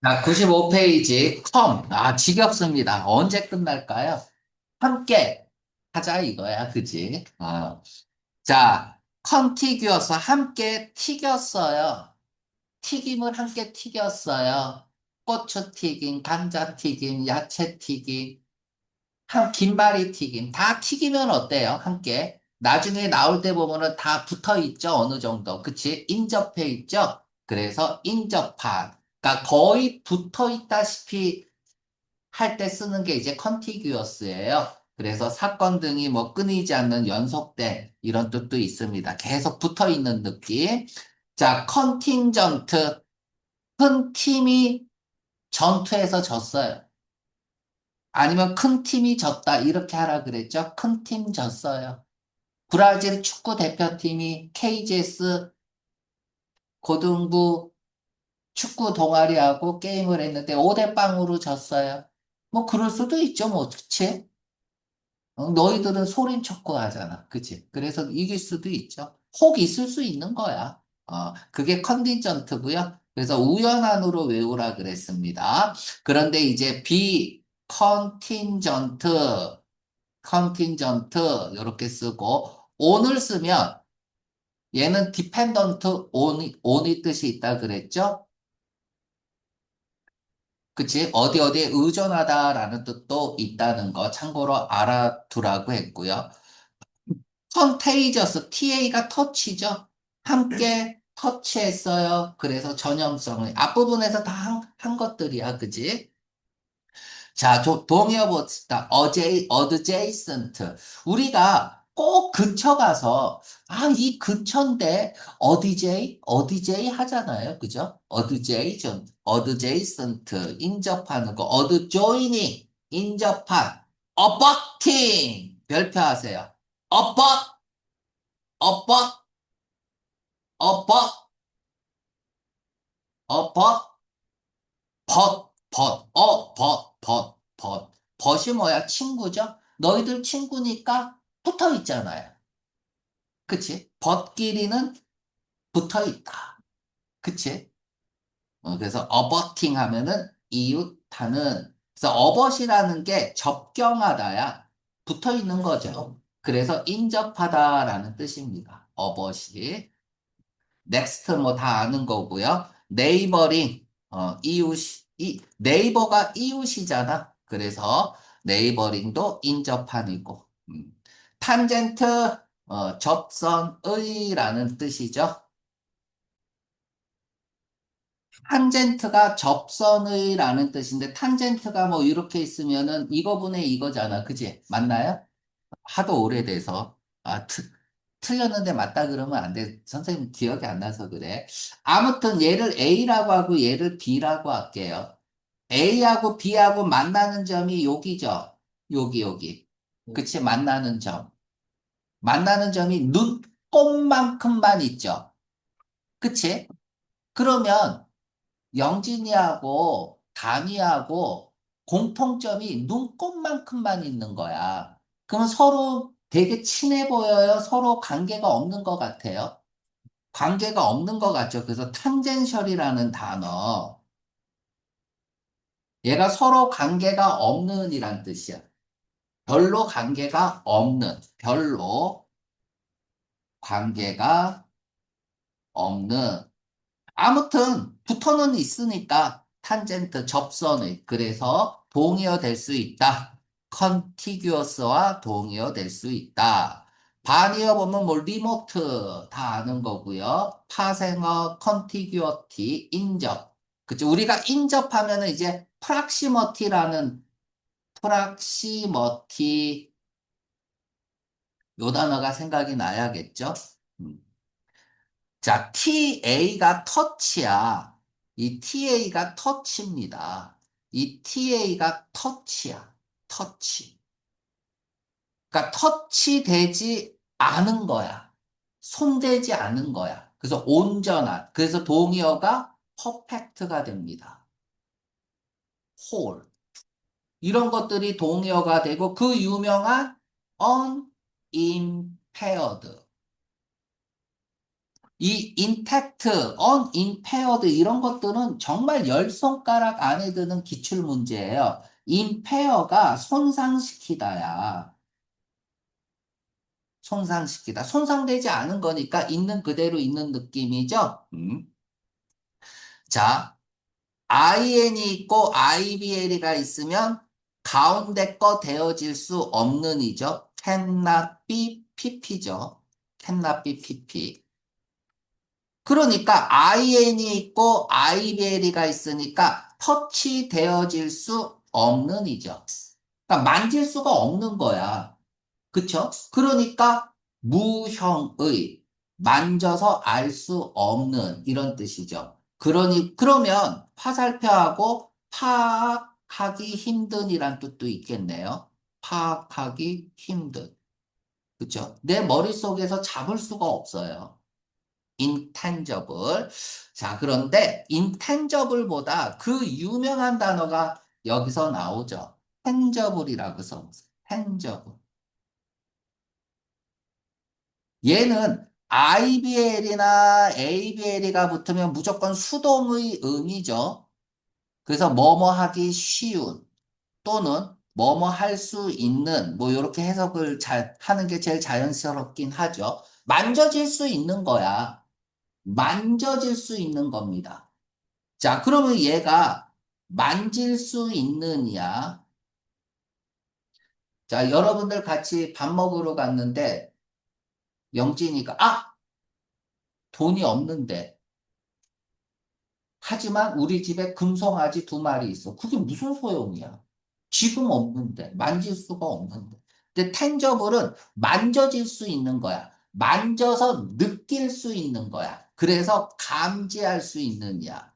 자, 95페이지, 지겹습니다. 언제 끝날까요? 함께 하자 이거야, 그지? 자, 컨티규어스 함께 튀겼어요. 튀김을 함께 튀겼어요. 고추 튀김, 감자 튀김, 야채 튀김, 김말이 튀김. 다 튀기면 어때요? 함께. 나중에 나올 때 보면은 다 붙어 있죠, 어느 정도. 그치? 인접해 있죠? 그래서 인접한. 그러니까 거의 붙어 있다시피 할 때 쓰는 게 이제 컨티규어스예요. 그래서 사건 등이 뭐 끊이지 않는 연속된 이런 뜻도 있습니다. 계속 붙어 있는 느낌. 자, 컨팅전트. 큰 팀이 전투에서 졌어요. 아니면 큰 팀이 졌다. 이렇게 하라 그랬죠. 큰 팀 졌어요. 브라질 축구 대표팀이 KGS 고등부 축구 동아리하고 게임을 했는데 5대 0으로 졌어요. 뭐 그럴 수도 있죠. 뭐, 그치? 너희들은 소린 척구 하잖아. 그치? 그래서 이길 수도 있죠. 혹 있을 수 있는 거야. 그게 컨tingent고요. 그래서 우연한으로 외우라 그랬습니다. 그런데 이제 contingent 이렇게 쓰고 on을 쓰면 얘는 dependent on이 뜻이 있다 그랬죠? 그치? 어디 어디에 의존하다라는 뜻도 있다는 거 참고로 알아두라고 했고요. 컨테이저스, TA가 터치죠. 함께 터치했어요. 그래서 전염성을 앞부분에서 다 한 것들이야, 그지? 자, 동의어 봅시다. adjacent. 우리가 꼭 근처 가서, 이 근처인데, 어디제이 하잖아요. 그죠? adjacent, 인접하는 거, adjoining, 인접한, abutting, 별표하세요. abut, abut, abut, abut, 벗이 뭐야? 친구죠? 너희들 친구니까 붙어 있잖아요. 그치? 벗끼리는 붙어 있다. 그치? 그래서 어버팅 하면은 이웃하는, 그래서 어벗이라는 게 접경하다야. 붙어 있는 거죠. 그래서 인접하다라는 뜻입니다. 어벗이. 넥스트 뭐 다 아는 거고요. 네이버링, 네이버가 이웃이잖아. 그래서 네이버링도 인접한이고. 탄젠트, 접선의라는 뜻이죠. 탄젠트가 접선의라는 뜻인데, 탄젠트가 뭐 이렇게 있으면은 이거분의 이거잖아. 그지? 맞나요? 하도 오래돼서. 틀렸는데 맞다 그러면 안 돼. 선생님 기억이 안 나서 그래. 아무튼 얘를 A라고 하고 얘를 B라고 할게요. A하고 B하고 만나는 점이 여기죠. 여기. 그치? 만나는 점. 만나는 점이 눈곱만큼만 있죠. 그치? 그러면 영진이하고 담이하고 공통점이 눈곱만큼만 있는 거야. 그러면 서로 되게 친해 보여요? 서로 관계가 없는 것 같아요? 관계가 없는 것 같죠? 그래서 탄젠셜이라는 단어. 얘가 서로 관계가 없는 이란 뜻이야. 별로 관계가 없는, 별로 관계가 없는. 아무튼 붙어는 있으니까 탄젠트 접선의 그래서 동의어 될 수 있다. 컨티규어스와 동의어 될 수 있다. 반의어 보면 뭐 리모트 다 아는 거고요. 파생어 컨티규어티 인접. 그죠? 우리가 인접하면은 이제 프락시머티 요 단어가 생각이 나야겠죠? 음. 자, TA가 터치야. 이 TA가 터치입니다. 이 TA가 터치야. 터치. 그러니까 터치되지 않은 거야. 손대지 않은 거야. 그래서 온전한. 그래서 동의어가 퍼펙트가 됩니다. whole. 이런 것들이 동의어가 되고 그 유명한 unimpaired. 이 intact, unimpaired 이런 것들은 정말 열 손가락 안에 드는 기출 문제예요. impair가 손상시키다야. 손상시키다. 손상되지 않은 거니까 있는 그대로 있는 느낌이죠. 자, IN이 있고 IBL이가 있으면 가운데 거 되어질 수 없는 이죠. cannot be PP죠. cannot be PP. 그러니까 IN이 있고 IBL이가 있으니까 터치되어질 수 없는 이죠. 그러니까 만질 수가 없는 거야. 그쵸? 그러니까 무형의 만져서 알 수 없는 이런 뜻이죠. 그러면 화살표하고 파악하기 힘든이란 뜻도 있겠네요. 파악하기 힘든. 그쵸? 내 머릿속에서 잡을 수가 없어요. intangible. 자, 그런데 intangible보다 그 유명한 단어가 여기서 나오죠. tangible이라고 써보세요. tangible. 얘는 IBL이나 ABL이가 붙으면 무조건 수동의 의미죠. 그래서 뭐뭐 하기 쉬운 또는 뭐뭐 할 수 있는 뭐 이렇게 해석을 잘 하는 게 제일 자연스럽긴 하죠. 만져질 수 있는 거야. 만져질 수 있는 겁니다. 자, 그러면 얘가 만질 수 있느냐? 자, 여러분들 같이 밥 먹으러 갔는데 영진이가 돈이 없는데 하지만 우리 집에 금송아지 2마리 있어. 그게 무슨 소용이야? 지금 없는데, 만질 수가 없는데. 근데 텐저블은 만져질 수 있는 거야. 만져서 느낄 수 있는 거야. 그래서 감지할 수 있느냐.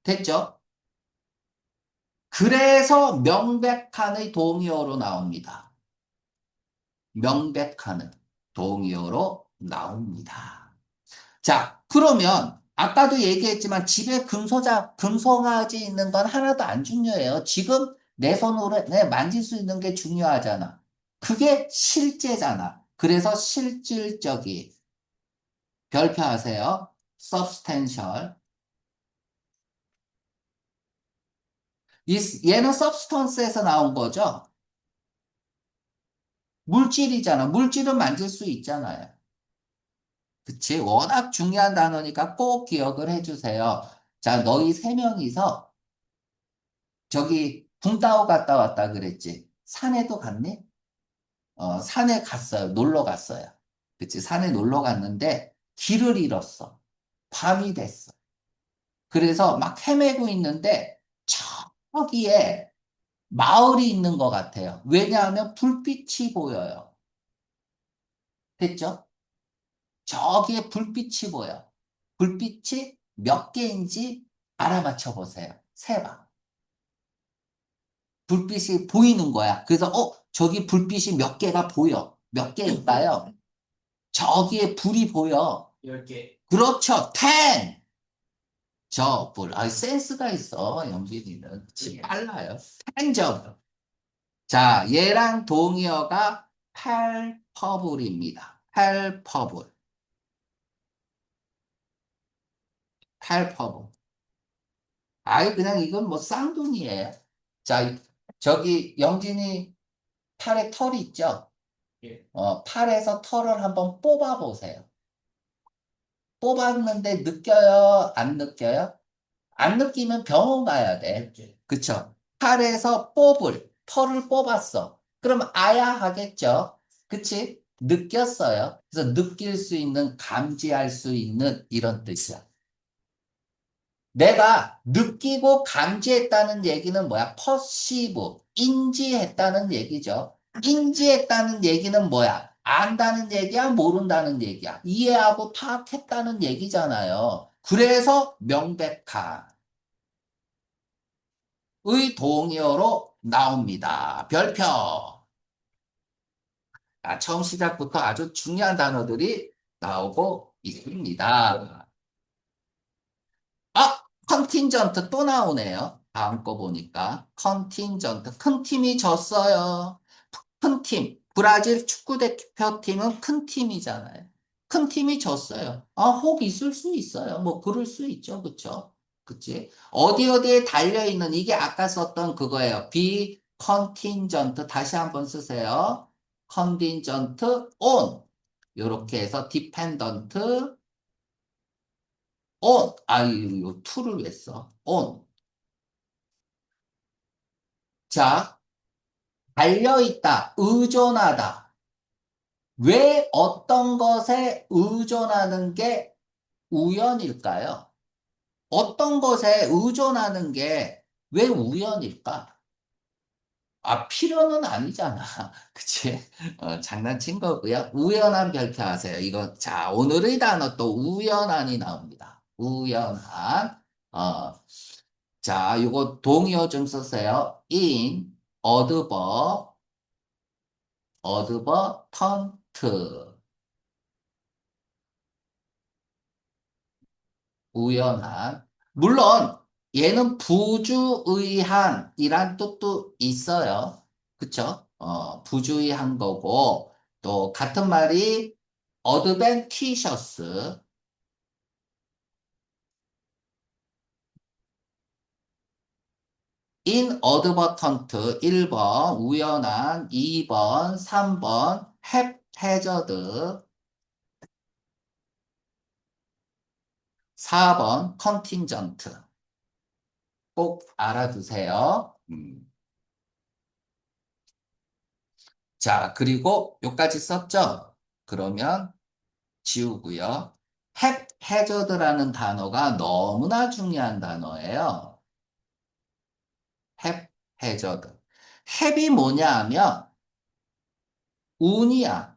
됐죠? 그래서 명백한의 동의어로 나옵니다. 명백한의 동의어로 나옵니다. 자, 그러면 아까도 얘기했지만 집에 금송아지 있는 건 하나도 안 중요해요. 지금 내 손으로 만질 수 있는 게 중요하잖아. 그게 실제잖아. 그래서 실질적이 별표하세요. substantial. 얘는 substance에서 나온 거죠. 물질이잖아. 물질은 만질 수 있잖아요. 그치? 워낙 중요한 단어니까 꼭 기억을 해주세요. 자, 너희 3명이서 저기 붕따오 갔다 왔다 그랬지. 산에도 갔니? 산에 갔어요. 놀러 갔어요. 그치? 산에 놀러 갔는데 길을 잃었어. 밤이 됐어. 그래서 막 헤매고 있는데 저기에 마을이 있는 것 같아요. 왜냐하면 불빛이 보여요. 됐죠? 저기에 불빛이 보여. 불빛이 몇 개인지 알아맞혀 보세요. 세봐. 불빛이 보이는 거야. 그래서, 저기 불빛이 몇 개가 보여. 몇 개일까요? 저기에 불이 보여. 10개. 그렇죠. 10! 저 불. 센스가 있어. 영빈이는. 그치, 빨라요. 10점. 자, 얘랑 동의어가 palpable입니다. palpable. palpable. 그냥 이건 뭐 쌍둥이에요. 자, 저기 영진이 팔에 털이 있죠? 예. 팔에서 털을 한번 뽑아 보세요. 뽑았는데 느껴요? 안 느껴요? 안 느끼면 병원 가야 돼. 그쵸? 팔에서 털을 뽑았어. 그럼 아야 하겠죠? 그치? 느꼈어요. 그래서 느낄 수 있는, 감지할 수 있는 이런 뜻이야. 내가 느끼고 감지했다는 얘기는 뭐야? perceive, 인지했다는 얘기죠. 인지했다는 얘기는 뭐야? 안다는 얘기야? 모른다는 얘기야? 이해하고 파악했다는 얘기잖아요. 그래서 명백한 의 동의어로 나옵니다. 별표. 처음 시작부터 아주 중요한 단어들이 나오고 있습니다. 컨틴전트 또 나오네요. 다음 거 보니까 컨틴전트. 큰 팀이 졌어요. 큰 팀. 브라질 축구 대표팀은 큰 팀이잖아요. 큰 팀이 졌어요. 혹 있을 수 있어요. 뭐 그럴 수 있죠. 그쵸? 그치? 어디 어디에 달려있는 이게 아까 썼던 그거예요. be contingent 다시 한번 쓰세요. contingent on 요렇게 해서 dependent on 요 to를 왜 써? on 자 달려있다 의존하다 왜 어떤 것에 의존하는 게 우연일까요? 어떤 것에 의존하는 게 왜 우연일까? 필요는 아니잖아. 그치? 장난친 거고요. 우연한 별표하세요. 이거, 자, 오늘의 단어 또 우연한이 나옵니다. 우연한. 어, 자, 이거 동의어 좀 쓰세요. in, advertent. 우연한. 물론 얘는 부주의한이란 뜻도 있어요. 그쵸? 부주의한 거고 또 같은 말이 adventitious, inadvertent 1번 우연한 2번 3번 haphazard 4번 contingent 꼭 알아두세요. 자, 그리고 요까지 썼죠? 그러면 지우고요. haphazard라는 단어가 너무나 중요한 단어예요. haphazard. 합이 뭐냐 하면 운이야.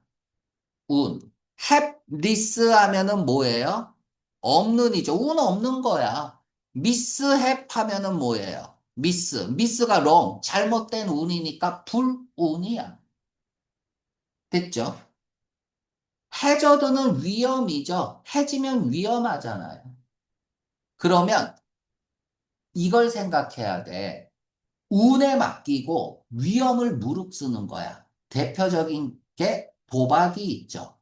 운. hapless 하면은 뭐예요? 없는이죠. 운 없는 거야. mishap 하면은 뭐예요? 미스가 wrong. 잘못된 운이니까 불운이야. 됐죠? 해저드는 위험이죠. 해지면 위험하잖아요. 그러면 이걸 생각해야 돼. 운에 맡기고 위험을 무릅쓰는 거야. 대표적인 게 도박이 있죠.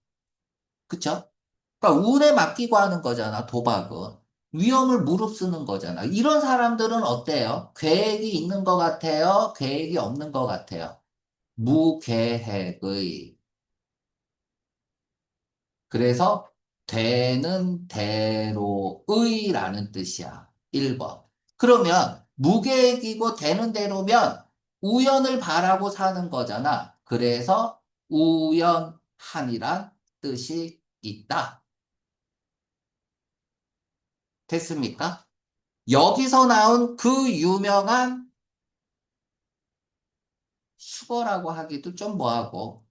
그쵸? 그러니까 운에 맡기고 하는 거잖아, 도박은. 위험을 무릅쓰는 거잖아. 이런 사람들은 어때요? 계획이 있는 것 같아요? 계획이 없는 것 같아요? 무계획의. 그래서 되는 대로의라는 뜻이야. 1번. 그러면 무계획이고 되는 대로면 우연을 바라고 사는 거잖아. 그래서 우연한이란 뜻이 있다. 됐습니까? 여기서 나온 그 유명한 수거라고 하기도 좀 뭐하고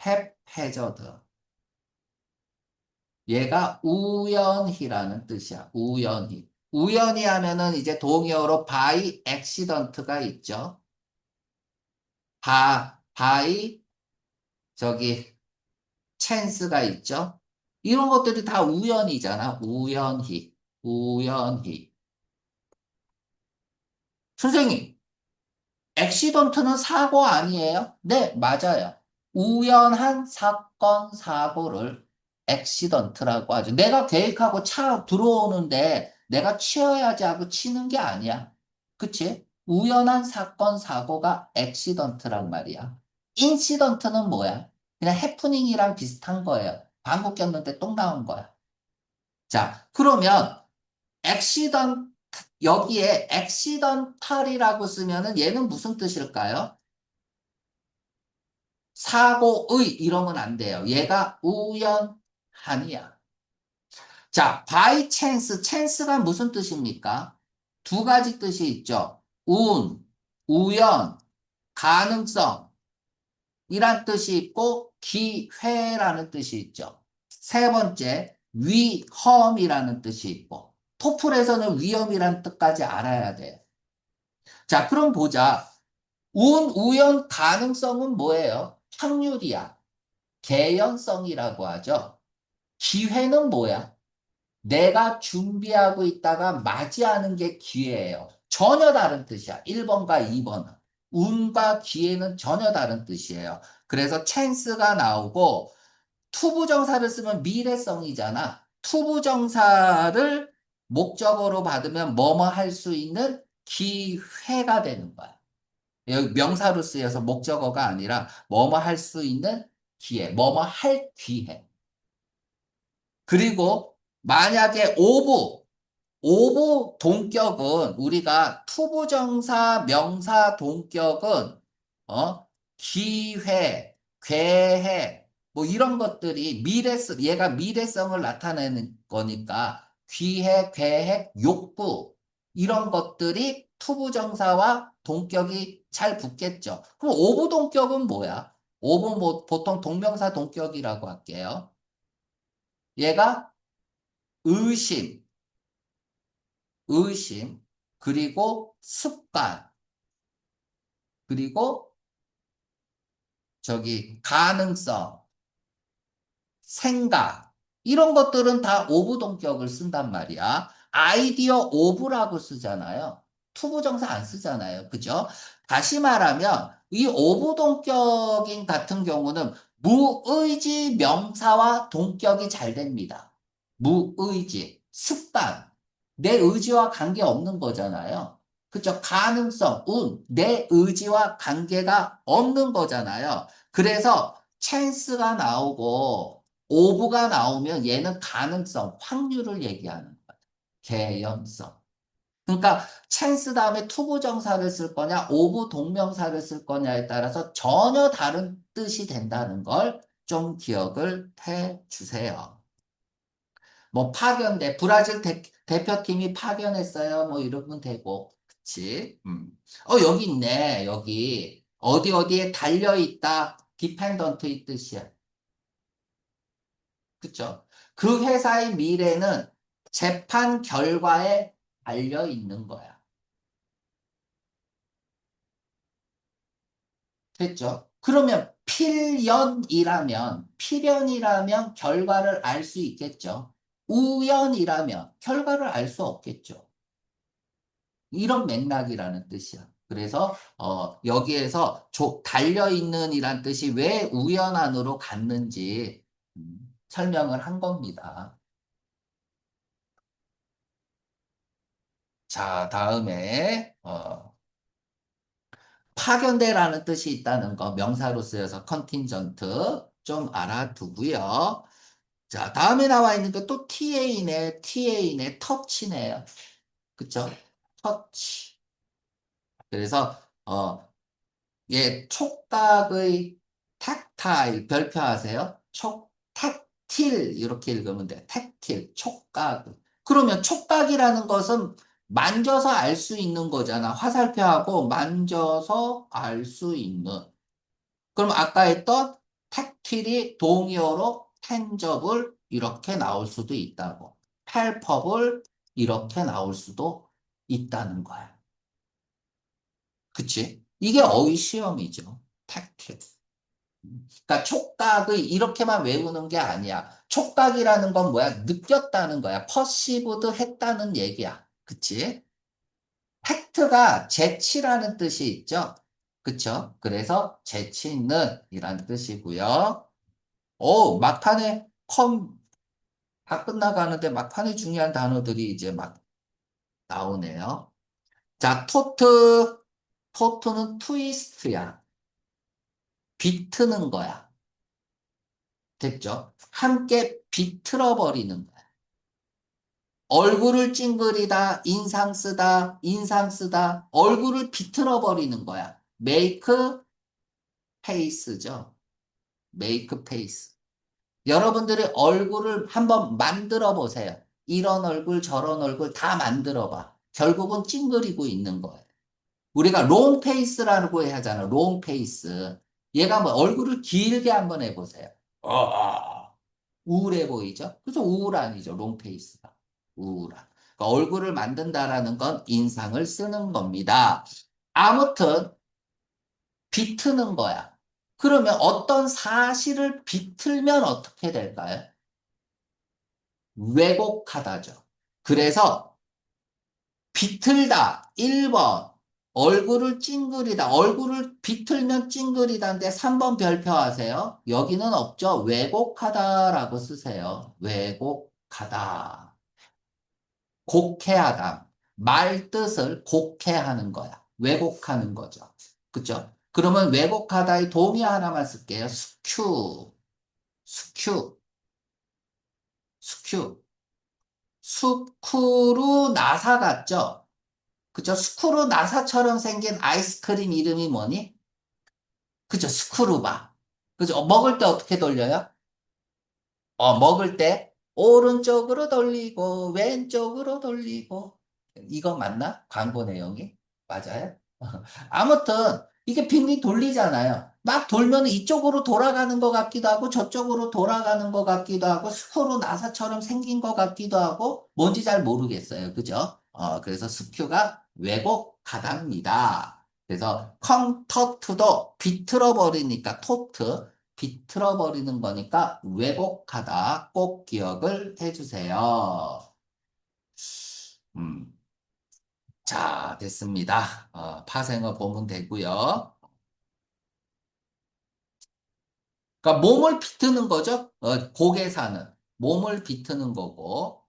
haphazard. 얘가 우연히라는 뜻이야. 우연히. 우연히 하면은 이제 동의어로 by accident가 있죠. by 저기 chance가 있죠. 이런 것들이 다 우연이잖아. 우연히. 우연히. 선생님, 액시던트는 사고 아니에요? 네, 맞아요. 우연한 사건, 사고를 액시던트라고 하죠. 내가 계획하고 차 들어오는데 내가 치어야지 하고 치는 게 아니야. 그치? 우연한 사건, 사고가 액시던트란 말이야. 인시던트는 뭐야? 그냥 해프닝이랑 비슷한 거예요. 방구 꼈는데 똥 나온 거야. 자, 그러면 액시던 여기에 액시던탈이라고 쓰면은 얘는 무슨 뜻일까요? 사고의 이러면 안 돼요. 얘가 우연한이야. 자, by chance, chance가 무슨 뜻입니까? 두 가지 뜻이 있죠. 우연, 가능성 이란 뜻이 있고 기회라는 뜻이 있죠. 세 번째, 위험이라는 뜻이 있고 토플에서는 위험이라는 뜻까지 알아야 돼요. 자, 그럼 보자. 우연, 가능성은 뭐예요? 확률이야. 개연성이라고 하죠. 기회는 뭐야? 내가 준비하고 있다가 맞이하는 게 기회예요. 전혀 다른 뜻이야. 1번과 2번은. 운과 기회는 전혀 다른 뜻이에요. 그래서 chance가 나오고 투부정사를 쓰면 미래성이잖아. 투부정사를 목적어로 받으면 뭐뭐 할 수 있는 기회가 되는 거야. 여기 명사로 쓰여서 목적어가 아니라 뭐뭐 할 수 있는 기회, 뭐뭐 할 기회. 그리고 만약에 오부 동격은 우리가 투부정사 명사 동격은 기회, 계획 뭐 이런 것들이 얘가 미래성을 나타내는 거니까 기회, 계획, 욕구 이런 것들이 투부정사와 동격이 잘 붙겠죠. 그럼 오부 동격은 뭐야? 오부 뭐 보통 동명사 동격이라고 할게요. 얘가 의심, 의심, 그리고 습관, 그리고 가능성, 생각, 이런 것들은 다 오부동격을 쓴단 말이야. 아이디어 오브라고 쓰잖아요. 투부정사 안 쓰잖아요. 그죠? 다시 말하면 이 오부동격인 같은 경우는 무의지 명사와 동격이 잘 됩니다. 무의지, 습관, 내 의지와 관계없는 거잖아요. 그죠? 가능성, 내 의지와 관계가 없는 거잖아요. 그래서 찬스가 나오고 오브가 나오면 얘는 가능성, 확률을 얘기하는 거예요. 개연성. 그러니까 찬스 다음에 투부정사를 쓸 거냐, 오브 동명사를 쓸 거냐에 따라서 전혀 다른 뜻이 된다는 걸 좀 기억을 해 주세요. 뭐 파견돼, 브라질 대표팀이 파견했어요. 뭐 이러면 되고, 그치? 여기 있네. 여기 어디 어디에 달려 있다. 디펜던트의 뜻이야. 그쵸? 그 회사의 미래는 재판 결과에 달려 있는 거야. 됐죠? 그러면 필연이라면 결과를 알 수 있겠죠. 우연이라면 결과를 알 수 없겠죠. 이런 맥락이라는 뜻이야. 그래서 여기에서 달려있는 이란 뜻이 왜 우연한으로 갔는지 설명을 한 겁니다. 자, 다음에 파견대라는 뜻이 있다는 거 명사로 쓰여서 컨틴전트 좀 알아두고요. 자, 다음에 나와 있는 게 또 TA네, 터치네요. 그쵸? 터치. 그래서 예, 촉각의 탁타일 별표하세요. 탁틸 이렇게 읽으면 돼요. 탁틸, 촉각. 그러면 촉각이라는 것은 만져서 알 수 있는 거잖아. 화살표하고 만져서 알 수 있는. 그럼 아까 했던 탁틸이 동의어로 tangible 이렇게 나올 수도 있다고. palpable 이렇게 나올 수도 있다는 거야. 그치? 이게 어휘 시험이죠. 탁틸. 그러니까 촉각의 이렇게만 외우는 게 아니야. 촉각이라는 건 뭐야? 느꼈다는 거야. 퍼시브드 했다는 얘기야. 그치? 팩트가 재치라는 뜻이 있죠. 그쵸? 그래서 재치 있는 이란 뜻이고요. 막판에 다 끝나가는데 막판에 중요한 단어들이 이제 막 나오네요. 자, 토트는 트위스트야. 비트는 거야. 됐죠? 함께 비틀어 버리는 거야. 얼굴을 찡그리다, 인상 쓰다, 얼굴을 비틀어 버리는 거야. make face죠. make face. 여러분들이 얼굴을 한번 만들어 보세요. 이런 얼굴, 저런 얼굴 다 만들어 봐. 결국은 찡그리고 있는 거예요. 우리가 롱 페이스라고 하잖아. 롱 페이스. 얘가 뭐 얼굴을 길게 한번 해보세요. 우울해 보이죠? 그래서 우울한이죠. 롱페이스가. 우울한. 그러니까 얼굴을 만든다라는 건 인상을 쓰는 겁니다. 아무튼 비트는 거야. 그러면 어떤 사실을 비틀면 어떻게 될까요? 왜곡하다죠. 그래서 비틀다 1번 얼굴을 찡그리다. 얼굴을 비틀면 찡그리다인데 3번 별표하세요. 여기는 없죠. 왜곡하다라고 쓰세요. 왜곡하다. 곡해하다. 말 뜻을 곡해하는 거야. 왜곡하는 거죠. 그죠? 그러면 왜곡하다의 동의 하나만 쓸게요. 스큐, 스큐, 스큐. 스쿠루 나사 같죠? 그죠? 스쿠루 나사처럼 생긴 아이스크림 이름이 뭐니? 그죠? 스쿠루바. 그죠? 먹을 때 어떻게 돌려요? 먹을 때 오른쪽으로 돌리고 왼쪽으로 돌리고 이거 맞나? 광고 내용이? 맞아요? 아무튼 이게 빙빙 돌리잖아요. 막 돌면 이쪽으로 돌아가는 것 같기도 하고 저쪽으로 돌아가는 것 같기도 하고 스크루 나사처럼 생긴 것 같기도 하고 뭔지 잘 모르겠어요. 그죠? 그래서 스큐가 왜곡하답니다. 그래서 컴터트도 비틀어 버리니까 토트 비틀어 버리는 거니까 왜곡하다 꼭 기억을 해주세요. 음, 자, 됐습니다. 파생어 보면 되고요. 그러니까 몸을 비트는 거죠. 고개사는 몸을 비트는 거고.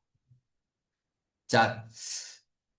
자,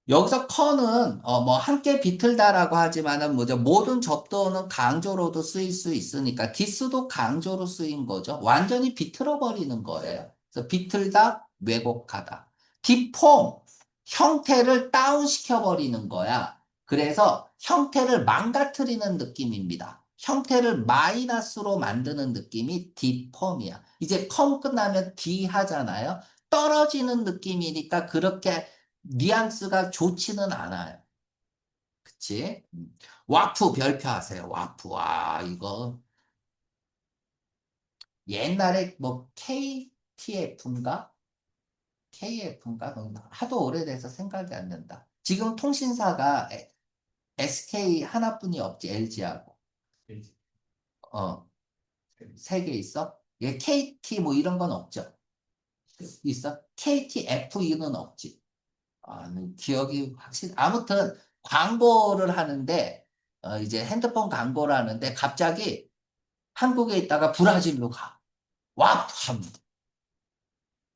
여기서 커는 뭐 함께 비틀다라고 하지만은 뭐죠? 모든 접두어는 강조로도 쓰일 수 있으니까 디스도 강조로 쓰인 거죠. 완전히 비틀어 버리는 거예요. 그래서 비틀다, 왜곡하다. 디폼 형태를 다운시켜 버리는 거야. 그래서 형태를 망가뜨리는 느낌입니다. 형태를 마이너스로 만드는 느낌이 디폼이야. 이제 컴 끝나면 디 하잖아요. 떨어지는 느낌이니까 그렇게 뉘앙스가 좋지는 않아요. 그치? 와프 별표 하세요. 와프. 와, 이거 옛날에 뭐 KTF인가? KF인가? 하도 오래돼서 생각이 안 난다. 지금 통신사가 SK 하나뿐이 없지, LG하고. 어, 세 개 있어? 얘 KT 뭐 이런 건 없죠? 있어? KTFE는 없지. 기억이 아무튼 광고를 하는데 이제 핸드폰 광고를 하는데 갑자기 한국에 있다가 브라질로 가. 와프함,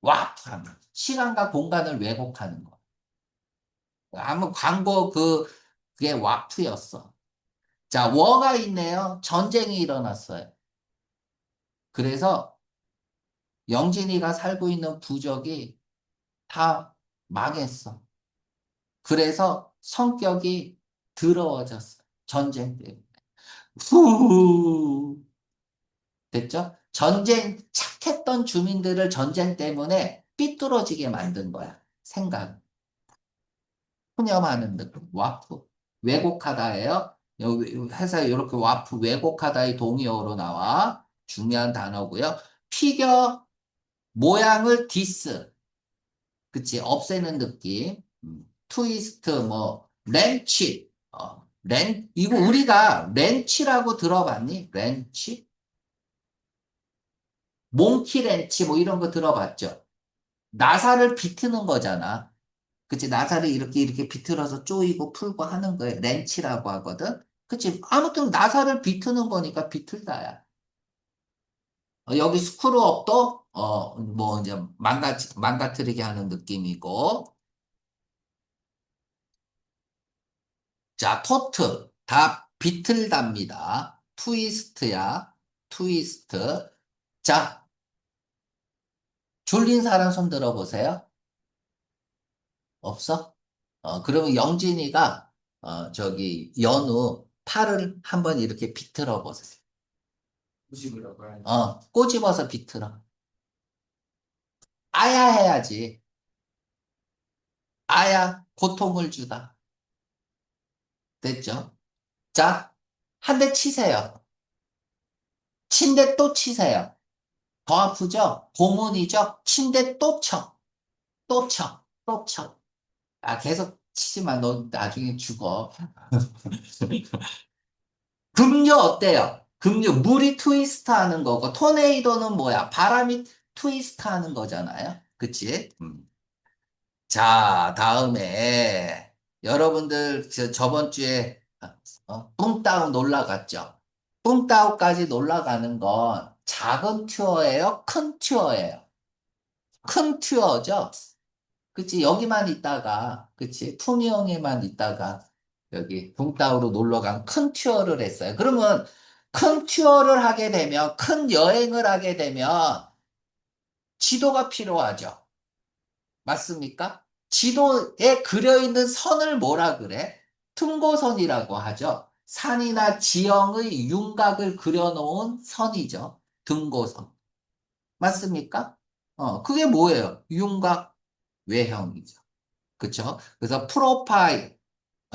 와프함. 시간과 공간을 왜곡하는 거. 아무 광고 그게 와프였어. 자, 워가 있네요. 전쟁이 일어났어요. 그래서 영진이가 살고 있는 부족이 다 망했어. 그래서 성격이 더러워졌어. 전쟁 때문에. 후. 됐죠? 착했던 주민들을 전쟁 때문에 삐뚤어지게 만든 거야. 생각. 푸념하는 느낌. 와프. 왜곡하다예요. 회사에 이렇게 와프, 왜곡하다의 동의어로 나와. 중요한 단어고요. 피겨, 모양을 디스. 그치? 없애는 느낌. 트위스트, 뭐, 렌치. 이거 우리가 렌치라고 들어봤니? 렌치? 몽키렌치 뭐 이런 거 들어봤죠? 나사를 비트는 거잖아. 그치? 나사를 이렇게 비틀어서 조이고 풀고 하는 거에 렌치라고 하거든? 그치? 아무튼 나사를 비트는 거니까 비틀다야. 여기 스크루업도, 뭐 이제 망가뜨리게 하는 느낌이고. 자, 토트. 다 비틀답니다. 트위스트야. 트위스트. 자, 졸린 사람 손 들어보세요. 없어? 그러면 영진이가, 저기, 연우 팔을 한번 이렇게 비틀어 보세요. 꼬집어서 비틀어. 아야 해야지. 아야, 고통을 주다. 됐죠? 자, 한 대 치세요. 침대 또 치세요. 더 아프죠? 고문이죠? 침대 또 쳐. 또 쳐. 또 쳐. 계속 치지만 너 나중에 죽어. 급류 어때요? 급류, 물이 트위스트 하는 거고, 토네이도는 뭐야? 바람이 트위스트 하는 거잖아요. 그치? 자, 다음에, 여러분들 저번 주에 뿡따오 놀러 갔죠? 뿡따오까지 놀러 가는 건 작은 튜어예요? 큰 튜어예요? 큰 튜어죠? 그치? 여기만 있다가, 그치? 품위영에만 있다가 여기 붕따오로 놀러 간 큰 튜어를 했어요. 그러면 큰 튜어를 하게 되면, 큰 여행을 하게 되면 지도가 필요하죠. 맞습니까? 지도에 그려 있는 선을 뭐라 그래? 등고선이라고 하죠. 산이나 지형의 윤곽을 그려놓은 선이죠. 등고선. 맞습니까? 그게 뭐예요? 윤곽 외형이죠. 그쵸? 그래서 프로파일,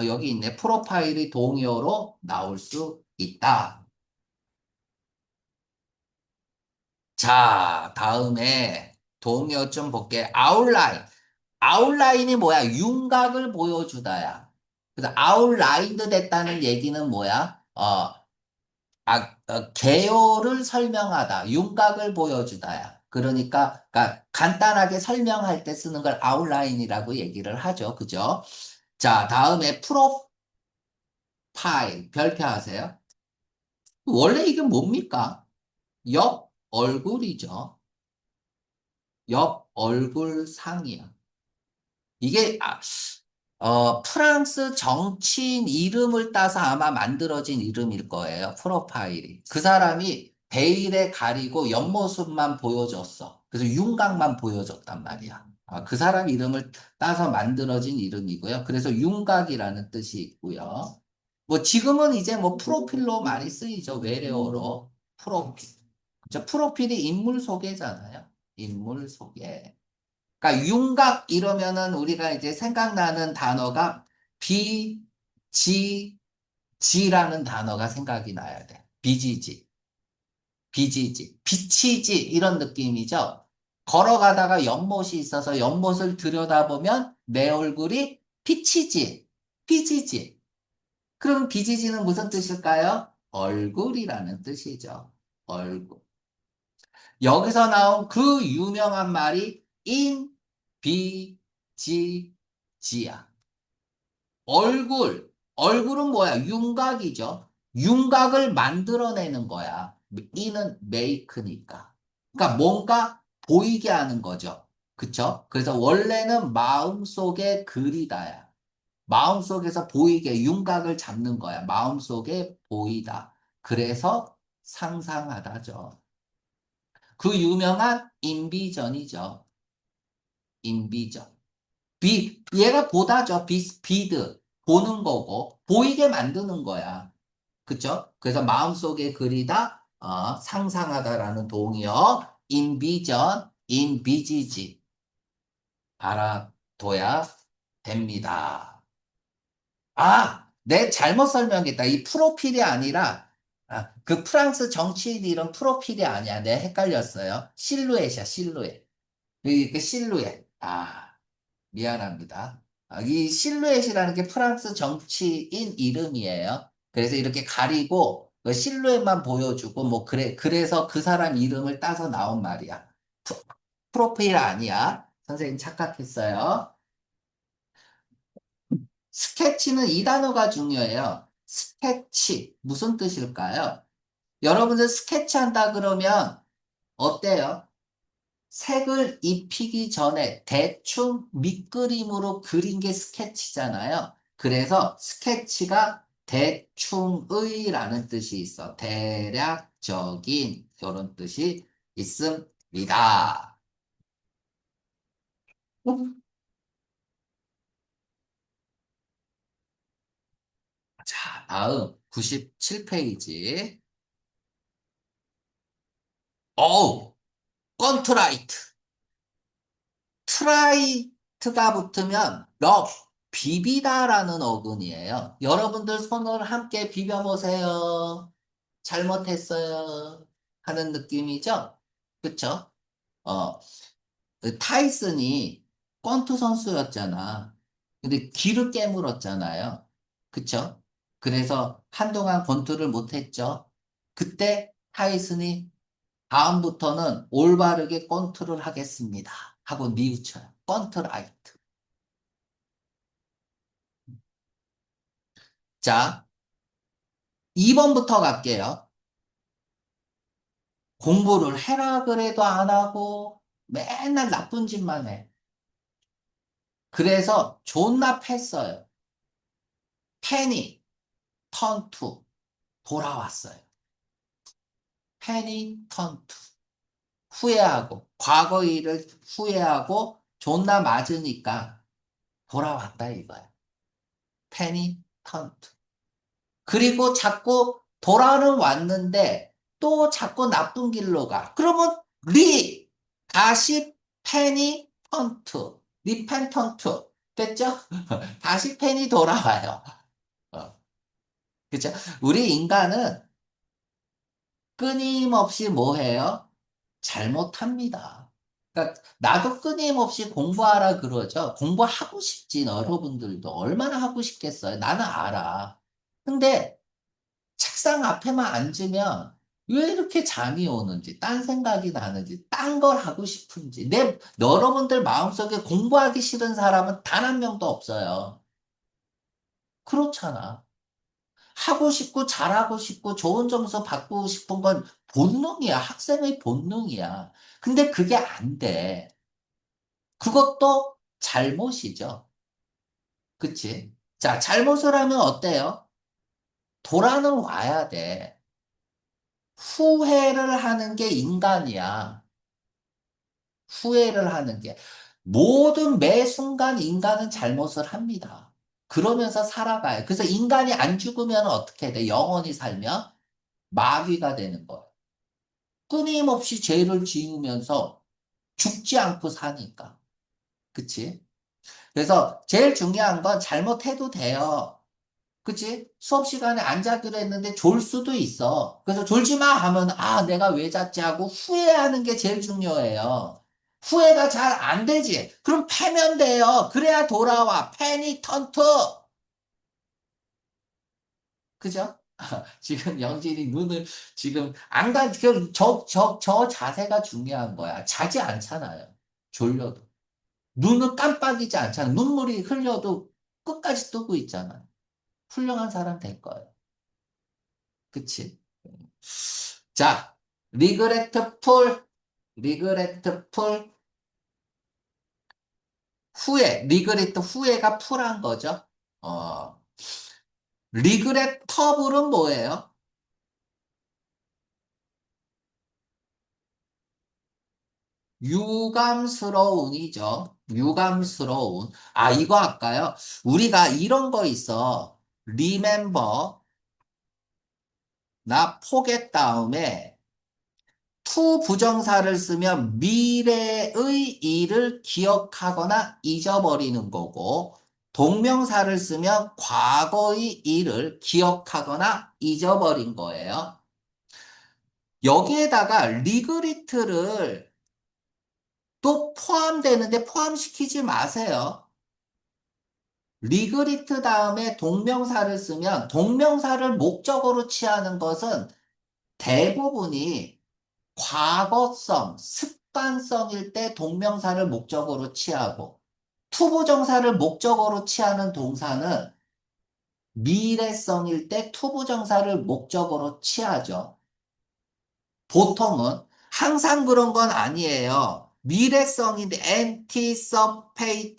여기 있네. 프로파일이 동의어로 나올 수 있다. 자, 다음에 동의어 좀 볼게. 아웃라인. 아웃라인이 뭐야? 윤곽을 보여주다야. 그래서 아웃라인드 됐다는 얘기는 뭐야? 개요를 설명하다. 윤곽을 보여주다야. 그러니까 간단하게 설명할 때 쓰는 걸 아웃라인이라고 얘기를 하죠. 그죠? 자, 다음에 프로파일. 별표하세요. 원래 이게 뭡니까? 옆 얼굴이죠. 옆 얼굴 상이야. 이게 프랑스 정치인 이름을 따서 아마 만들어진 이름일 거예요. 프로파일이. 그 사람이 베일에 가리고 옆모습만 보여줬어. 그래서 윤곽만 보여줬단 말이야. 그 사람 이름을 따서 만들어진 이름이고요. 그래서 윤곽이라는 뜻이 있고요. 뭐 지금은 이제 뭐 프로필로 많이 쓰이죠. 외래어로. 프로필. 저 프로필이 인물 소개잖아요. 인물 소개. 그러니까 윤곽 이러면은 우리가 이제 생각나는 단어가 비, 지, 지라는 단어가 생각이 나야 돼. 비지지, 비지지, 비치지 이런 느낌이죠. 걸어가다가 연못이 있어서 연못을 들여다보면 내 얼굴이 비치지, 비지지. 그럼 비지지는 무슨 뜻일까요? 얼굴이라는 뜻이죠. 얼굴. 여기서 나온 그 유명한 말이 인, 비, 지, 지야. 얼굴은 뭐야? 윤곽이죠. 윤곽을 만들어내는 거야. 이는 메이크니까. 그러니까 뭔가 보이게 하는 거죠. 그쵸? 그래서 원래는 마음속에 그리다야. 마음속에서 보이게 윤곽을 잡는 거야. 마음속에 보이다. 그래서 상상하다죠. 그 유명한 인비전이죠. 인비전. 얘가 보다죠. 비드. 보는 거고, 보이게 만드는 거야. 그쵸? 그래서 마음속에 그리다, 상상하다라는 동의어, 인비전, 인비지지. 알아둬야 됩니다. 내 잘못 설명했다. 이 프로필이 아니라, 그 프랑스 정치인 이름 프로필이 아니야. 내 헷갈렸어요. 실루엣이야, 실루엣. 그 실루엣. 미안합니다. 이 실루엣이라는 게 프랑스 정치인 이름이에요. 그래서 이렇게 가리고 그 실루엣만 보여주고 뭐 그래서 그 사람 이름을 따서 나온 말이야. 프로필 아니야. 선생님 착각했어요. 스케치는 이 단어가 중요해요. 스케치 무슨 뜻일까요? 여러분들 스케치한다 그러면 어때요? 색을 입히기 전에 대충 밑그림으로 그린 게 스케치잖아요. 그래서 스케치가 대충의라는 뜻이 있어. 대략적인 이런 뜻이 있습니다. 자, 다음 97페이지. 어우, 컨트라이트. 트라이트가 붙으면 비비다라는 어근이에요. 여러분들 손을 함께 비벼보세요. 잘못했어요. 하는 느낌이죠? 그쵸? 어, 그 타이슨이 권투 선수였잖아. 근데 귀를 깨물었잖아요. 그쵸? 그래서 한동안 권투를 못했죠. 그때 타이슨이 다음부터는 올바르게 권투를 하겠습니다. 하고 뉘우쳐요. 권투라이트. 자, 2번부터 갈게요. 공부를 해라 그래도 안 하고 맨날 나쁜 짓만 해. 그래서 존나 팼어요. 패니, 턴투, 돌아왔어요. 패니, 턴투. 후회하고, 과거 일을 후회하고, 존나 맞으니까 돌아왔다 이거야. 패니, 턴투. 그리고 자꾸 돌아는 왔는데 또 자꾸 나쁜 길로 가. 그러면 다시 패니, 턴투. 리펜턴트. 됐죠? 다시 펜이 돌아와요. 어, 그쵸? 우리 인간은 끊임없이 뭐 해요? 잘못합니다. 그러니까 나도 끊임없이 공부하라 그러죠. 공부하고 싶지, 여러분들도. 얼마나 하고 싶겠어요? 나는 알아. 근데 책상 앞에만 앉으면 왜 이렇게 잠이 오는지, 딴 생각이 나는지, 딴 걸 하고 싶은지. 여러분들 마음속에 공부하기 싫은 사람은 단 한 명도 없어요. 그렇잖아. 하고 싶고 잘하고 싶고 좋은 점수 받고 싶은 건 본능이야. 학생의 본능이야. 근데 그게 안 돼. 그것도 잘못이죠. 그치? 자, 잘못을 하면 어때요? 돌아는 와야 돼. 후회를 하는 게 인간이야. 후회를 하는 게. 모든 매 순간 인간은 잘못을 합니다. 그러면서 살아가요. 그래서 인간이 안 죽으면 어떻게 돼? 영원히 살면 마귀가 되는 거야. 끊임없이 죄를 지으면서 죽지 않고 사니까. 그치? 그래서 제일 중요한 건 잘못해도 돼요. 그치? 수업 시간에 안 자기로 했는데 졸 수도 있어. 그래서 졸지 마 하면, 아, 내가 왜 잤지 하고 후회하는 게 제일 중요해요. 후회가 잘 안 되지. 그럼 패면 돼요. 그래야 돌아와. 패니 턴투. 그죠? 지금 영진이 눈을 지금 안 가, 저 자세가 중요한 거야. 자지 않잖아요. 졸려도. 눈을 깜빡이지 않잖아. 눈물이 흘려도 끝까지 뜨고 있잖아. 훌륭한 사람 될 거예요. 그치? 자, 리그레트 풀, 리그레트 풀, 리그레트 후회가 풀한 거죠. 어, 리그레터블은 뭐예요? 유감스러운이죠. 유감스러운. 아, 이거 할까요? 우리가 이런 거 있어. remember, 나 포겟 다음에 to 부정사를 쓰면 미래의 일을 기억하거나 잊어버리는 거고, 동명사를 쓰면 과거의 일을 기억하거나 잊어버린 거예요. 여기에다가 리그리트를 또 포함되는데 포함시키지 마세요. 리그리트 다음에 동명사를 쓰면 동명사를 목적으로 취하는 것은 대부분이 과거성, 습관성일 때 동명사를 목적으로 취하고 투부정사를 목적으로 취하는 동사는 미래성일 때 투부정사를 목적으로 취하죠. 보통은 항상 그런 건 아니에요. 미래성인데 anticipate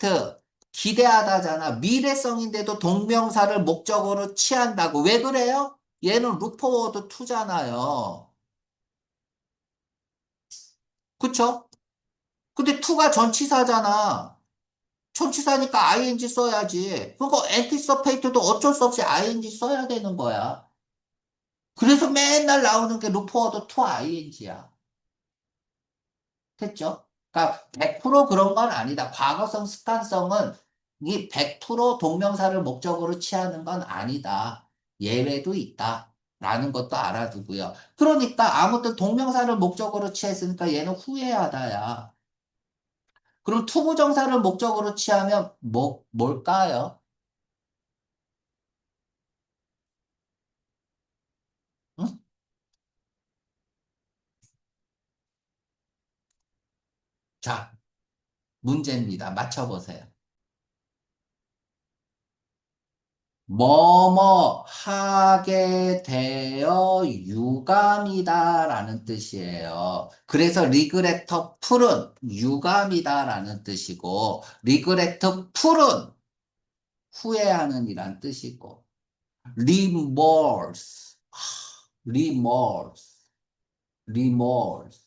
기대하다잖아. 미래성인데도 동명사를 목적으로 취한다고. 왜 그래요? 얘는 루퍼워드 2잖아요. 그쵸? 근데 2가 전치사잖아. 전치사니까 ing 써야지. 그러니까 anticipate도 어쩔 수 없이 ing 써야 되는 거야. 그래서 맨날 나오는 게 루퍼워드 2 ing야. 됐죠? 그러니까 100% 그런 건 아니다. 과거성 습관성은 이 100% 동명사를 목적으로 취하는 건 아니다. 예외도 있다. 라는 것도 알아두고요. 그러니까 아무튼 동명사를 목적으로 취했으니까 얘는 후회하다야. 그럼 투부정사를 목적으로 취하면 뭘까요? 응? 자, 문제입니다. 맞춰보세요. 뭐뭐 하게 되어 유감이다라는 뜻이에요. 그래서 리그레터 풀은 유감이다라는 뜻이고, 리그레트 풀은 후회하는 이란 뜻이고, remorse, remorse, remorse.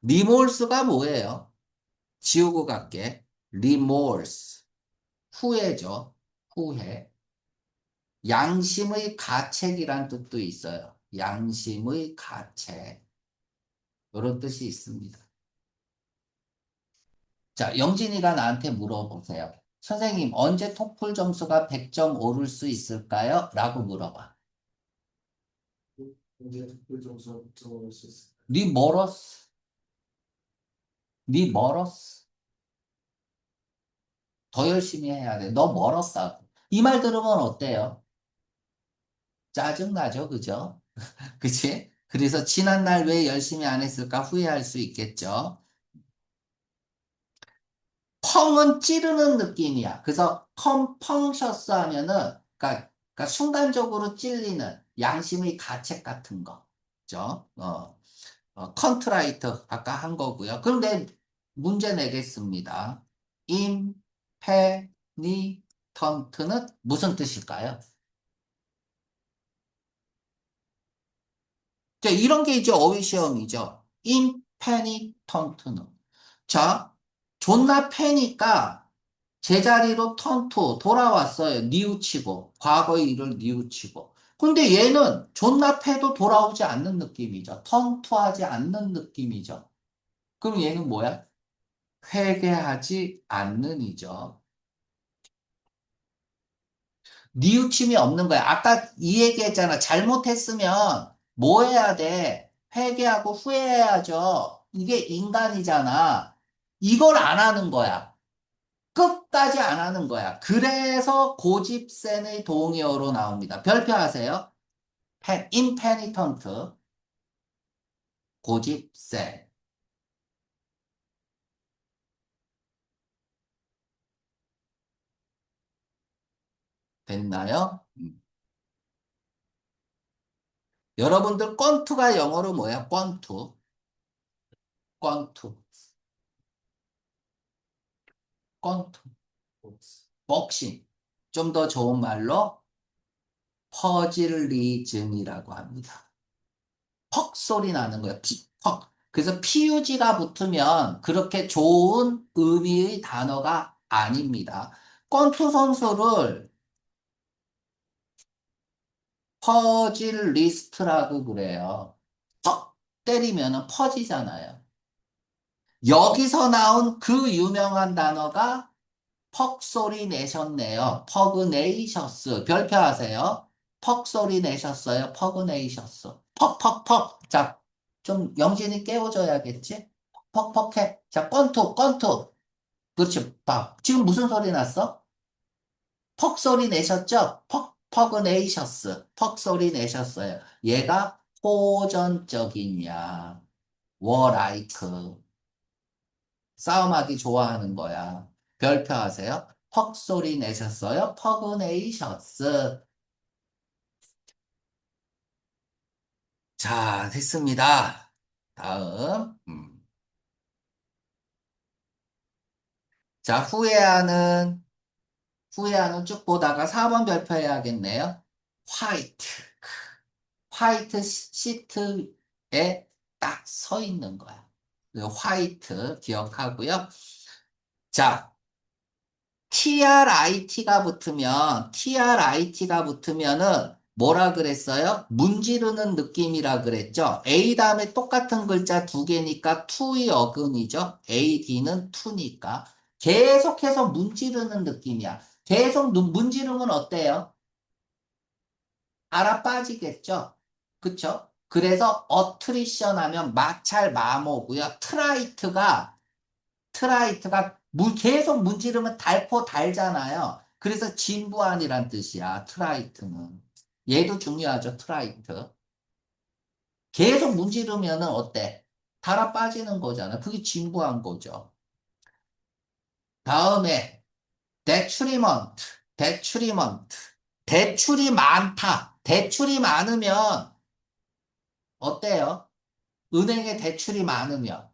remorse가 뭐예요? 지우고 갈게. remorse. 후회죠. 후회. 양심의 가책이란 뜻도 있어요. 양심의 가책. 이런 뜻이 있습니다. 자, 영진이가 나한테 물어보세요. 선생님, 언제 토플 점수가 100점 오를 수 있을까요? 라고 물어봐. 이제 그 정도 들어올 수 있어요. 네 멀었어. 네 멀었어. 더 열심히 해야 돼. 너 멀었다고. 이 말 들으면 어때요? 짜증나죠, 그죠? 그치? 그래서 지난날 왜 열심히 안 했을까 후회할 수 있겠죠? 펑은 찌르는 느낌이야. 그래서 컴펑셔스 하면은, 그러니까 순간적으로 찔리는 양심의 가책 같은 거. 그죠? 컨트라이트, 아까 한 거고요. 그럼 내 문제 내겠습니다. 임페니턴트는 무슨 뜻일까요? 자, 이런 게 이제 어휘 시험이죠. 임페니턴트는. 자, 존나 패니까 제자리로 턴투 돌아왔어요. 뉘우치고 과거의 일을 뉘우치고. 근데 얘는 존나 패도 돌아오지 않는 느낌이죠. 턴투하지 않는 느낌이죠. 그럼 얘는 뭐야? 회개하지 않는 이죠. 뉘우침이 없는 거야. 아까 이 얘기했잖아. 잘못했으면 뭐 해야 돼? 회개하고 후회해야죠. 이게 인간이잖아. 이걸 안 하는 거야. 끝까지 안 하는 거야. 그래서 고집센의 동의어로 나옵니다. 별표하세요. 임페니턴트, 고집센. 됐나요? 여러분들 권투가 영어로 뭐야? 권투. 권투. 권투. 복싱. 좀 더 좋은 말로 퍼즐리즘이라고 합니다. 퍽 소리 나는 거예요. 퍽. 그래서 PUG가 붙으면 그렇게 좋은 의미의 단어가 아닙니다. 권투 선수를 퍼즐리스트라고 그래요. 퍽 때리면 퍼지잖아요. 여기서 나온 그 유명한 단어가 퍽 소리 내셨네요. 퍼그네이셔스. 별표하세요. 퍽 소리 내셨어요. 퍼그네이셔스. 퍽퍽퍽. 자, 좀 영진이 깨워줘야겠지? 퍽퍽해. 자, 권투, 권투. 그렇지. 봐. 지금 무슨 소리 났어? 퍽 소리 내셨죠? 퍼그네이셔스. 퍽 소리 내셨어요. 얘가 호전적이냐. 워라이크. 싸움하기 좋아하는 거야. 별표하세요. 퍽 소리 내셨어요? 퍼그네이셔스. 자, 됐습니다. 다음. 자, 후회하는 쭉 보다가 4번 별표해야겠네요. 화이트. 화이트 시트에 딱 서 있는 거야. 화이트 기억하고요. 자, TRIT가 붙으면은 뭐라 그랬어요? 문지르는 느낌이라 그랬죠? A 다음에 똑같은 글자 두 개니까 투의 어근이죠? AD는 투니까. 계속해서 문지르는 느낌이야. 계속 문지르면 어때요? 알아 빠지겠죠? 그쵸? 그래서 어트리션 하면 마찰 마모고요. 트라이트가 계속 문지르면 달고 달잖아요. 그래서 진부한이란 뜻이야. 트라이트는. 얘도 중요하죠. 트라이트. 계속 문지르면은 어때? 달아 빠지는 거잖아. 그게 진부한 거죠. 다음에 detriment. 대출이 많다. 대출이 많으면 어때요? 은행에 대출이 많으면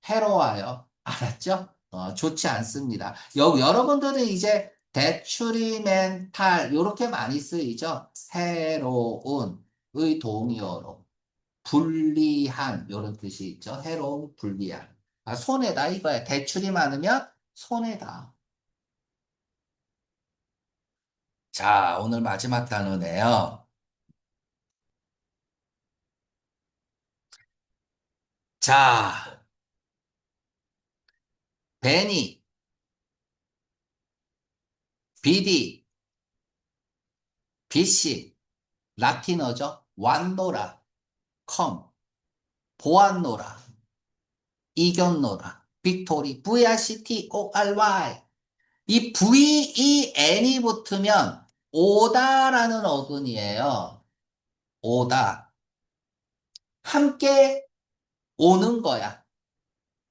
해로워요. 알았죠? 좋지 않습니다. 여러분들은 이제 데트리멘탈 이렇게 많이 쓰이죠? 해로운의 동의어로 불리한 이런 뜻이 있죠. 해로운, 불리한. 손해다 이거야. 대출이 많으면 손해다. 자, 오늘 마지막 단어네요. 자, 베니, 비디, 비시, 라틴어죠. 완노라, 컴, 보안노라, 이겼노라. 빅토리, VICTORY. 이 VEN이 붙으면 오다라는 어근이에요. 오다. 함께 오는 거야.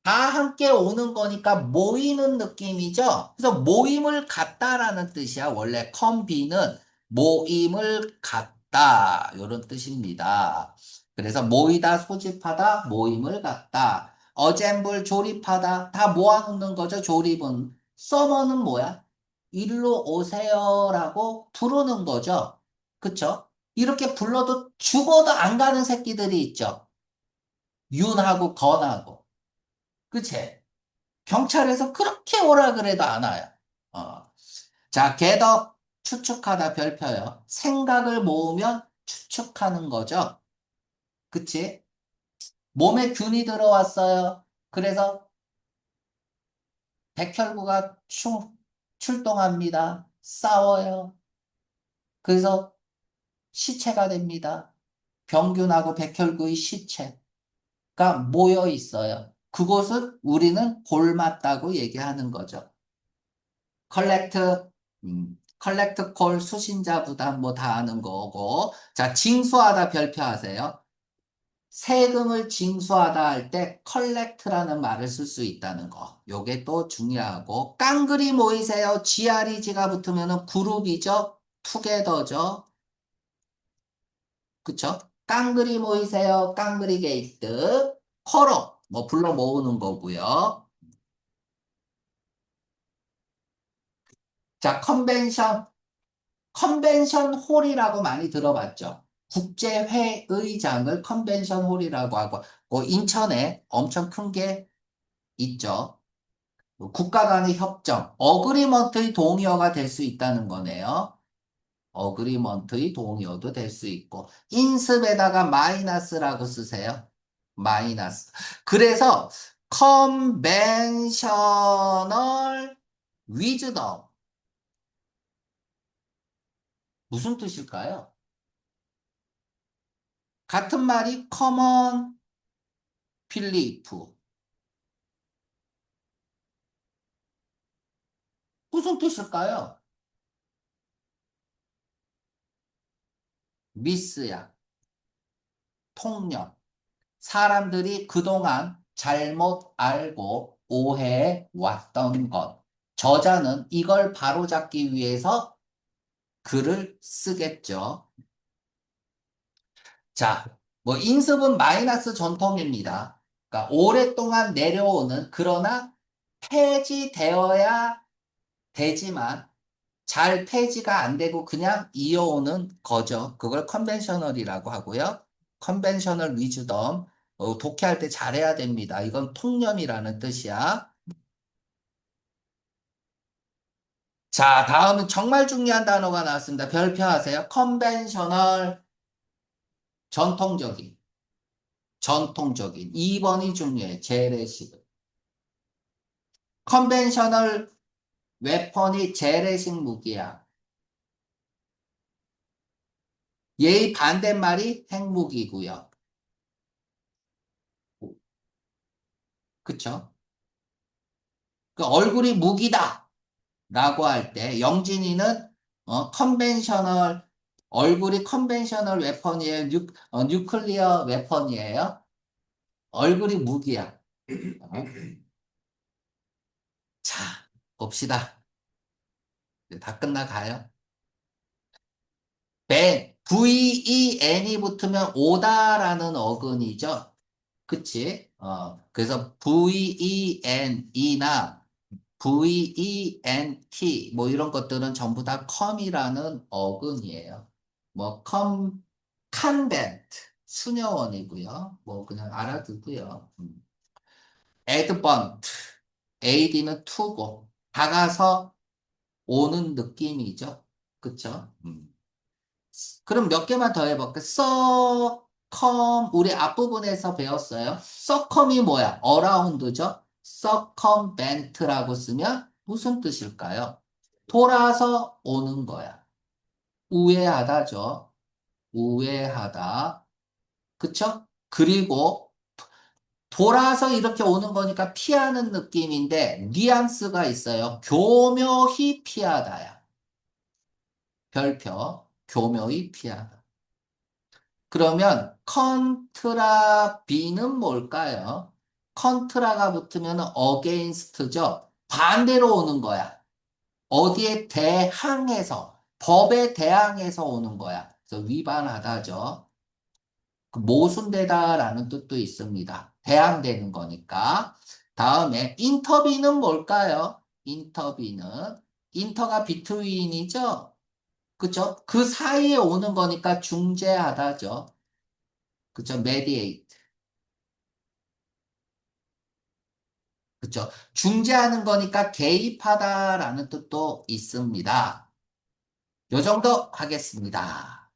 다 함께 오는 거니까 모이는 느낌이죠. 그래서 모임을 갖다라는 뜻이야. 원래 컨비는 모임을 갖다 이런 뜻입니다. 그래서 모이다, 소집하다, 모임을 갖다. 어셈블 조립하다 다 모아놓는 거죠. 조립은. 서머는 뭐야? 일로 오세요라고 부르는 거죠. 그쵸? 이렇게 불러도 죽어도 안 가는 새끼들이 있죠. 윤하고 건하고. 그치? 경찰에서 그렇게 오라 그래도 안 와요. 어. 자, 개덕, 추측하다 별표요. 생각을 모으면 추측하는 거죠. 그치? 몸에 균이 들어왔어요. 그래서 백혈구가 출동합니다. 싸워요. 그래서 시체가 됩니다. 병균하고 백혈구의 시체가 모여 있어요. 그곳을 우리는 골맞다고 얘기하는 거죠. 컬렉트, 컬렉트 콜 수신자 부담 뭐 다 아는 거고. 자, 징수하다 별표하세요. 세금을 징수하다 할 때 컬렉트라는 말을 쓸 수 있다는 거. 요게 또 중요하고. 깡그리 모이세요. GREG가 붙으면은 그룹이죠. 투게더죠. 그쵸? 깡그리 모이세요. 깡그리 게이트. 커러. 뭐 불러 모으는 거고요. 자, 컨벤션. 컨벤션 홀이라고 많이 들어봤죠. 국제회의장을 컨벤션 홀이라고 하고, 인천에 엄청 큰 게 있죠. 국가 간의 협정, 어그리먼트의 동의어가 될 수 있다는 거네요. 어그리먼트의 동의어도 될 수 있고, 인습에다가 마이너스라고 쓰세요. 마이너스. 그래서 컨벤셔널 위즈덤 무슨 뜻일까요? 같은 말이 커먼 필리프. 무슨 뜻일까요? 미스야, 통념. 사람들이 그동안 잘못 알고 오해해 왔던 것. 저자는 이걸 바로잡기 위해서 글을 쓰겠죠. 자, 뭐 인습은 마이너스 전통입니다. 그러니까 오랫동안 내려오는 그러나 폐지되어야 되지만 잘 폐지가 안 되고 그냥 이어오는 거죠. 그걸 컨벤셔널이라고 하고요. 컨벤셔널 위즈덤. 독해할 때 잘해야 됩니다. 이건 통념이라는 뜻이야. 자, 다음은 정말 중요한 단어가 나왔습니다. 별표하세요. 컨벤셔널, 전통적인. 전통적인. 2번이 중요해. 재래식. 컨벤셔널 웨펀이 재래식 무기야. 예의 반대말이 핵무기고요. 그쵸? 그 얼굴이 무기다. 라고 할 때 영진이는 컨벤셔널 얼굴이 컨벤셔널 웨펀이에요. 뉴클리어 웨펀이에요. 얼굴이 무기야. 어? 자, 봅시다. 이제 다 끝나가요. ven이 붙으면 오다라는 어근이죠. 그치? 그래서 ven이나 vent 뭐 이런 것들은 전부 다 come이라는 어근이에요. 뭐 convent 수녀원이고요. 뭐 그냥 알아두고요. advent ad는 to고 다가서 오는 느낌이죠. 그쵸? 그럼 몇 개만 더 해볼게. 우리 앞부분에서 배웠어요. succumb이 뭐야? around죠? circumvent라고 쓰면 무슨 뜻일까요? 돌아서 오는 거야. 우회하다죠. 우회하다. 그쵸? 그리고 돌아서 이렇게 오는 거니까 피하는 느낌인데 뉘앙스가 있어요. 교묘히 피하다야. 별표. 교묘히 피하다. 그러면 컨트라 B는 뭘까요? 컨트라가 붙으면 against죠. 반대로 오는 거야. 어디에 대항해서, 법에 대항해서 오는 거야. 그래서 위반하다죠. 그 모순되다라는 뜻도 있습니다. 대항되는 거니까. 다음에 인터비는 뭘까요? 인터비는 인터가 비트윈이죠. 그쵸? 그 사이에 오는 거니까 중재하다죠. 그쵸? mediate. 그쵸? 중재하는 거니까 개입하다라는 뜻도 있습니다. 요 정도 하겠습니다.